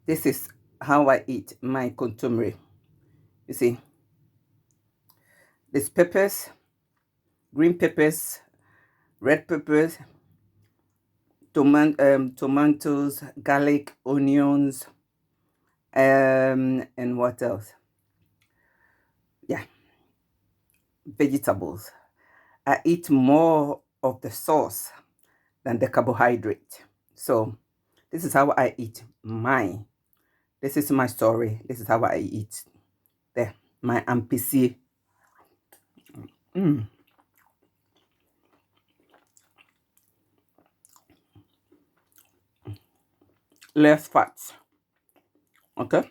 This is how I eat my contumely. You see, there's peppers, green peppers, red peppers, tomatoes, garlic, onions, and what else? Yeah, vegetables. I eat more of the sauce than the carbohydrate. So this is how I eat mine. This is my story. This is how I eat. There, my ampisi. Mm, less fats. Okay.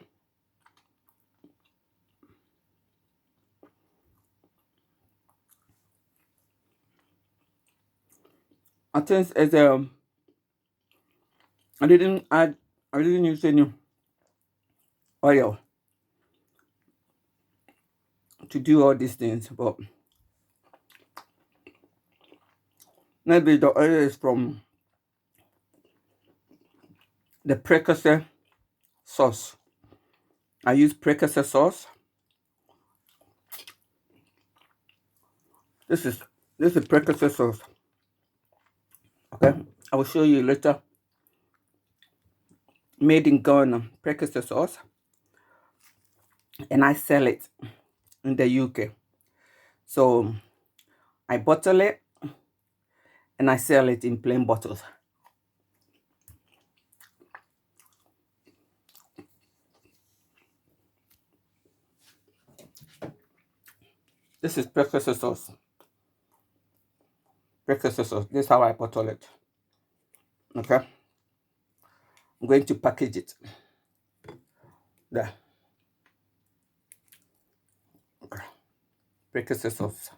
I think as I didn't add. I didn't use any oil to do all these things, but maybe the oil is from the precursor sauce. I use precursor sauce. This is this is precursor sauce. Okay, I will show you later. Made in Ghana, precursor sauce, and I sell it in the UK. So I bottle it and I sell it in plain bottles. This is precursor sauce. Precursor sauce. This is how I bottle it. Okay, I'm going to package it. There. Okay. Precursor sauce.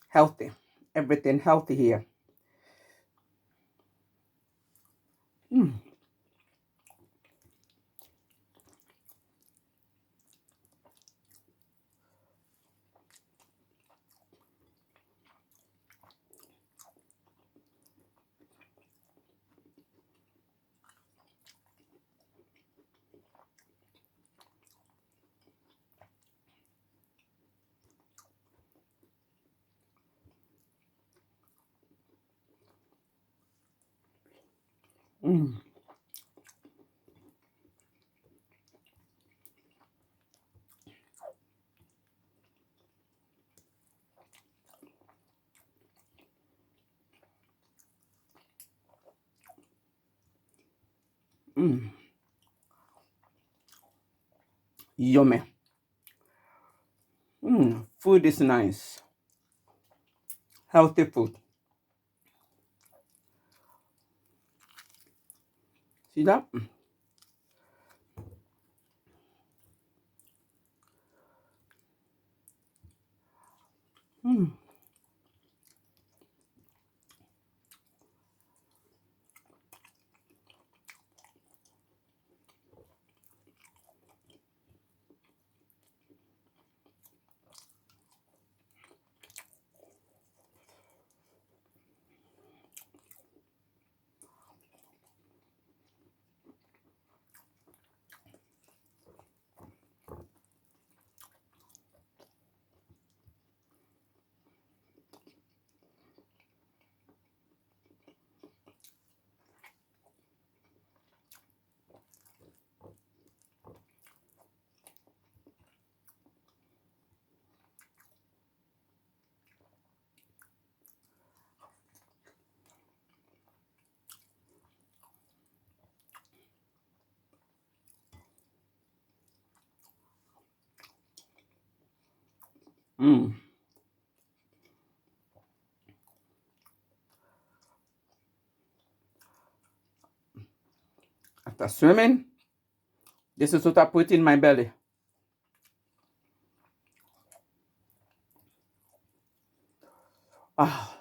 Healthy. Everything healthy here. Mm. Mm. Mm. Yummy. Food is nice. Healthy food. See that? Mm. Mm. After swimming, this is what I put in my belly. Ah,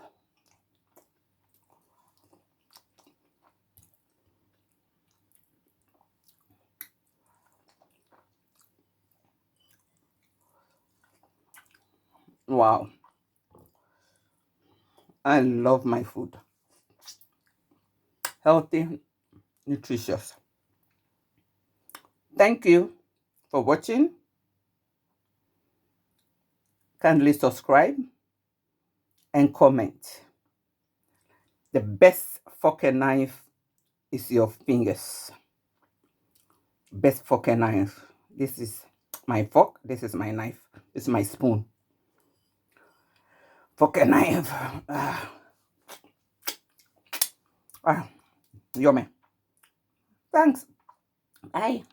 wow. I love my food. healthy, nutritious. Thank you for watching. Kindly subscribe and comment. The best fork and knife is your fingers. Best fork and knife. This is my fork. This is my knife. This is my spoon. Fork and knife. Yummy. Thanks. Bye.